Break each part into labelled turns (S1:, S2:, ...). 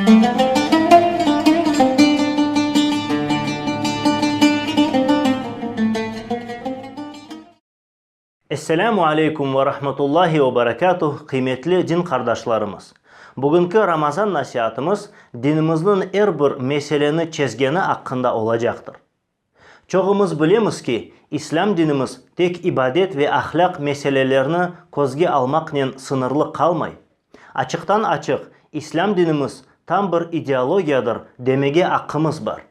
S1: Esselamu aleykum ve rahmetullahi ve berekatuh kıymetli din kardeşlerimiz. Bugünkü Ramazan nasihatımız dinimizin her bir meseleni çizgeni hakkında olacaktır. Çoğumuz bilemiz ki İslam dinimiz tek ibadet ve ahlak meselelerini kozga almakla sınırlı kalmay. Açıktan açık İslam dinimiz tam bir ideologiyadır demege hakkımız var.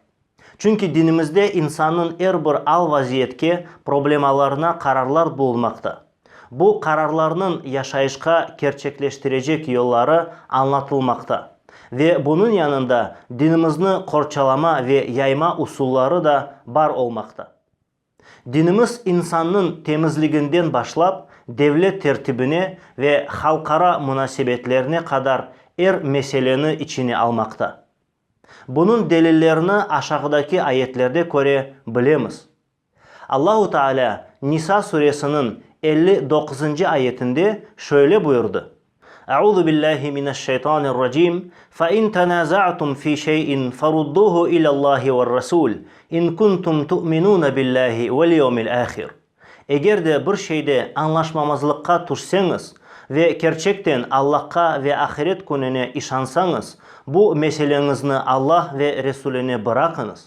S1: Çünkü dinimizde insanın her bir al vaziyetke problemalarına kararlar bulmakta. Bu kararlarının yaşayışka gerçekleştirecek yolları anlatılmakta. Ve bunun yanında dinimizni korçalama ve yayma usulları da var olmakta. Dinimiz insanın temizliğinden başlap devlet tertibine ve halkara münasebetlerine kadar her meseleni içine almakta. Bunun delillerini aşağıdaki ayetlerde göre bilemiz. Allahu Teala Nisa suresinin 59. ayetinde şöyle buyurdu. Euzu billahi mineşşeytanirracim. Fa in tenaza'tum fi şey'in farudduhu ilallahi ve'r-rasul in kuntum tu'minun billahi vel yevmil ahir. Eğer de bir şeyde anlaşmamazlıkka düşseniz ve gerçekten Allah'a ve ahiret gününe işansanız, bu meselenizni Allah ve Resulüne bırakınız.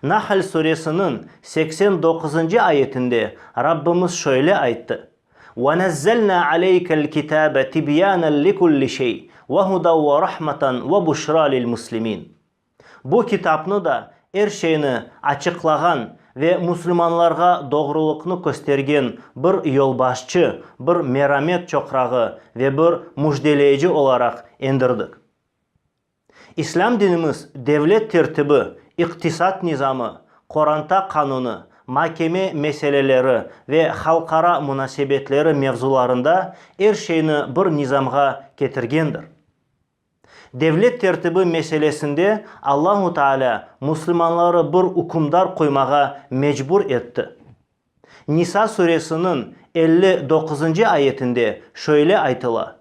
S1: Nahl suresinin 89. ayetinde Rabbimiz şöyle ayıttı. وَنَزَّلْنَا عَلَيْكَ الْكِتَابَ تِبْيَانًا لِكُلِّ شَيْءٍ وَهُدًى وَرَحْمَةً وَبُشْرَى لِلْمُسْلِمِينَ. Bu kitapını da her şeyini açıklagan ve Müslümanlarga doğrulukunu göstergen bir yolbaşçı, bir merhamet çokrağı ve bir müjdeleyici olarak indirdik. İslam dinimiz devlet tertibi, iktisat nizamı, Kur'an'ta kanunu, mahkeme meseleleri ve halkara münasebetleri mevzularında her şeyini bir nizamga getirgendir. Devlet tertibi meselesinde Allahu Teala Müslümanları bir hükümdar koymağa mecbur etti. Nisa suresinin 59. ayetinde şöyle aytıla.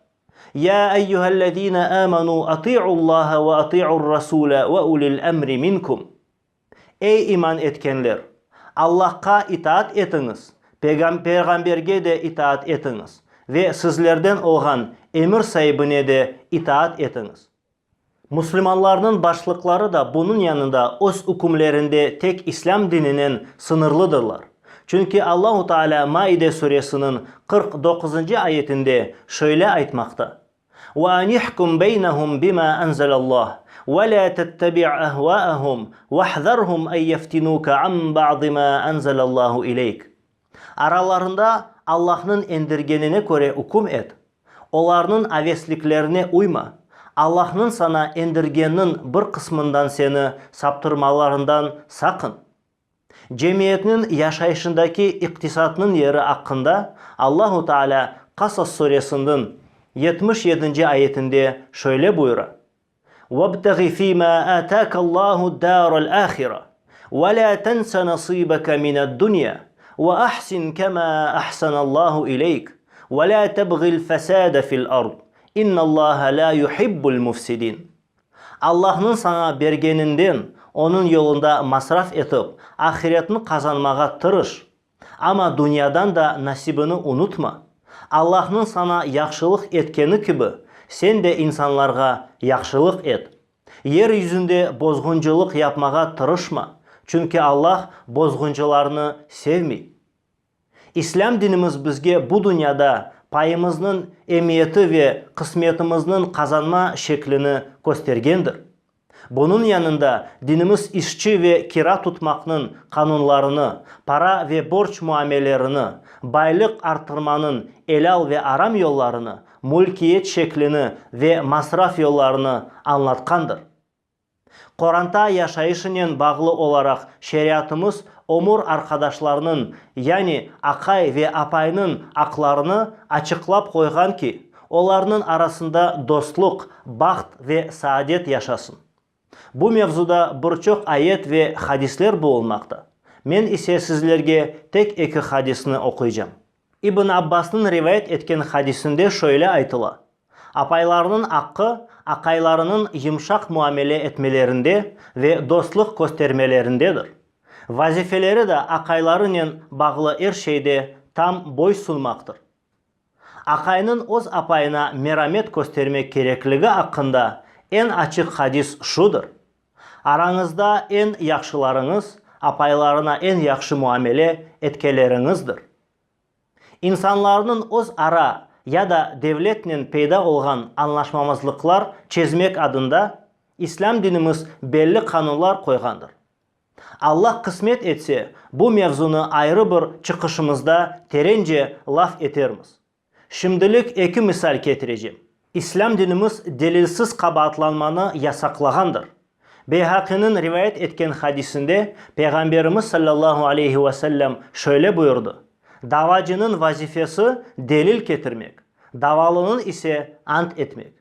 S1: Ya eyyühellezine amanu ati'ullaha ve ati'ur rasule ve ulil emri minkum. Ey iman etkenler! Allah'a itaat etiniz, peygamberge de itaat etiniz ve sizlerden olan emir sahibine de itaat etiniz. Müslümanların başlıkları da bunun yanında öz hükümlerinde tek İslam dininin sınırlıdırlar. Çünkü Allahu Teala Maide suresinin 49. ayetinde şöyle aytmakta. وَاَنْ يَحْكُمْ بَيْنَهُمْ بِمَا أَنْزَلَ اللّٰهِ وَلَا تَتَّبِعْ أَهْوَاءَهُمْ وَاحْذَرْهُمْ أَنْ يَفْتِنُوكَ عَنْ بَعْضِ مَا أَنْزَلَ اللّٰهُ إِلَيْكَ. Aralarında Allah'ın indirgenine göre hüküm et. Onların avesliklerine uyma. Allah'ın sana indirgenin bir kısmından seni saptırmalarından sakın. Cemiyetinin yaşayışındaki iktisatının yeri hakkında Allahu Teala Kasas suresinin 77. ayetinde şöyle buyuruyor. وَابْتَغِ ف۪ي مَا آتَاكَ اللّٰهُ الدَّارَ الْآخِرَةِ وَلَا تَنْسَ نَصِيبَكَ مِنَ الدُّنْيَا وَأَحْسِنْ كَمَا أَحْسَنَ اللّٰهُ إِلَيْكَ وَلَا تَبْغِ الْفَسَادَ فِي الْأَرْضِ اِنَّ اللّٰهَ لَا يُحِبُّ الْمُفْسِدِينَ. Allah'ın sana bergeninden onun yolunda masraf etip ahiretini kazanmağa tırış. Ama dünyadan da nasibini unutma. Allah'ın sana yaxşılık etkeni gibi sen de insanlarga yaxşılık et. Yeryüzünde bozgunculuk yapmağa tırışma. Çünkü Allah bozguncularını sevmiyor. İslam dinimiz bizge bu dünyada payımızın emniyeti ve kısmetimizin kazanma şeklini göstergendir. Bunun yanında dinimiz işçi ve kira tutmakның kanunlarını, para ve borç muamelerini, baylık artırmanın helal ve aram yollarını, mülkiyet şeklini ve masraf yollarını anlatkandır. Kur'an'ta yaşayışının bağlı olarak şeriatımız omur arkadaşlarının yani akay ve apayının aklarını açıklap koygan ki onların arasında dostluk, baht ve saadet yaşasın. Bu mevzuda birçok ayet ve hadisler bulunmakta. Men ise sizlerge tek iki hadisini okuyacağım. İbn Abbas'ın rivayet etken hadisinde şöyle aytıla. Apaylarının hakkı akaylarının yumuşak muamele etmelerinde ve dostluk göstermelerindedir. Vazifeleri de akaylarının bağlı her şeyde tam boy sunmaktır. Akayının öz apayına merhamet göstermek gerekliliği hakkında en açık hadis şudur. Aranızda en yaxşılarınız apaylarına en yaxşı muamele etkilerinizdir. İnsanların öz ara ya da devletle peyda olan anlaşmamazlıklar çözmek adında İslam dinimiz belli kanunlar koygandır. Allah kısmet etse bu mevzunu ayrı bir çıkışımızda terence laf eterimiz. Şimdilik iki misal getireceğim. İslam dinimiz delilsiz kabahatlanmanı yasaklagandır. Beyhaki'nin rivayet etken hadisinde Peygamberimiz sallallahu aleyhi ve sellem şöyle buyurdu. Davacının vazifesi delil getirmek, davalının ise ant etmek.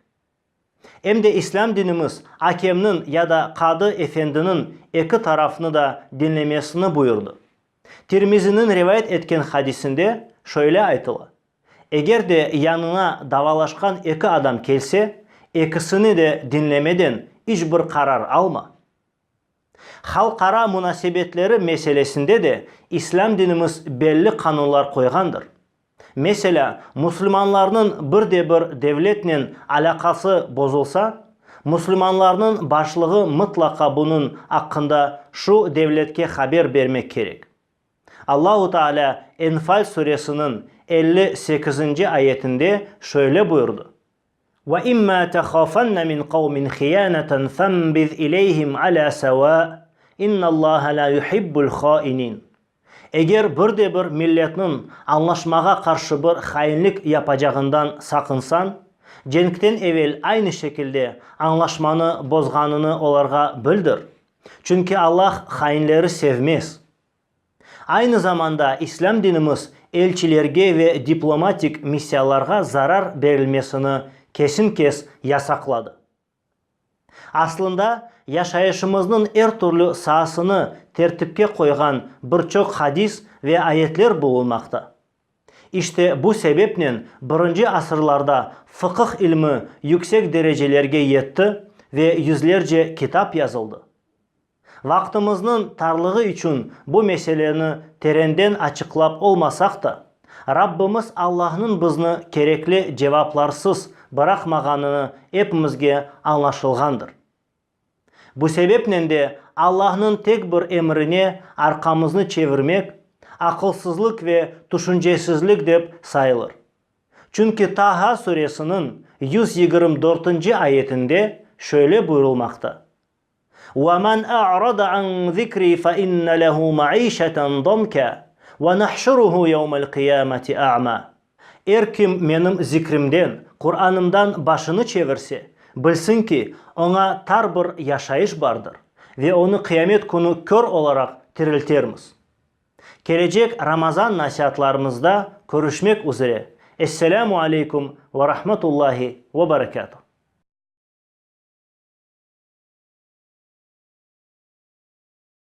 S1: Hem de İslam dinimiz hakemnin ya da kadı efendinin iki tarafını da dinlemesini buyurdu. Tirmizi'nin rivayet etken hadisinde şöyle aytılı. Eğer de yanına davalaşkan iki adam gelse, ikisini de dinlemeden hiçbir karar alma. Halkara münasebetleri meselesinde de İslam dinimiz belli kanunlar koygandır. Mesela Müslümanların bir devletle alakası bozulsa, Müslümanların başlığı mutlaka bunun hakkında şu devletke haber vermek gerek. Allahu Teala Enfal suresinin 58. ayetinde şöyle buyurdu. وَإِمَّا تَخَافَنَّ مِنْ قَوْمٍ خِيَانَةً فَانْبِذْ إِلَيْهِمْ عَلَى سَوَاءٍ اِنَّ اللّٰهَ لَا يُحِبُّ الْخَائِنِينَ. Eğer bir milletinin anlaşmağa karşı bir hainlik yapacağından sakınsan, cenkten evvel aynı şekilde anlaşmanı bozganını onlara bildir. Çünkü Allah hainleri sevmez. Aynı zamanda İslam dinimiz elçilerge ve diplomatik misyalarga zarar verilmesini kesin yasakladı. Aslında yaşayışımızın her türlü sahasını tertipke koygan birçok hadis ve ayetler bulunmakta. İşte bu sebeple birinci asırlarda fıkıh ilmi yüksek derecelerge yetti ve yüzlerce kitap yazıldı. Vaktimizin tarlığı için bu meseleni terenden açıklap olmasak da Rabbimiz Allah'ın bizni gerekli cevaplarsız bırakmaganını hepimizge anlaşılgandır. Bu sebeple de Allah'ın tek bir emrine arkamızını çevirmek akılsızlık ve düşüncesizlik dep sayılır. Çünkü Taha suresinin 124. ayetinde şöyle buyurulmakta. وَمَنْ أَعْرَضَ عَنْ ذِكْرِي فَإِنَّ لَهُ مَعِيشَةً ضَنْكَ وَنَحْشُرُهُ يَوْمَ الْقِيَامَةِ أَعْمَى. Eğer kim benim zikrimden, Kur'an'ımdan başını çevirse, bilsin ki ona tar bir yaşayış vardır ve onu kıyamet günü kör olarak diriltirmiz. Gelecek Ramazan nasihatlarımızda görüşmek üzere. Esselamu aleyküm ve rahmetullahi ve berekatuhu.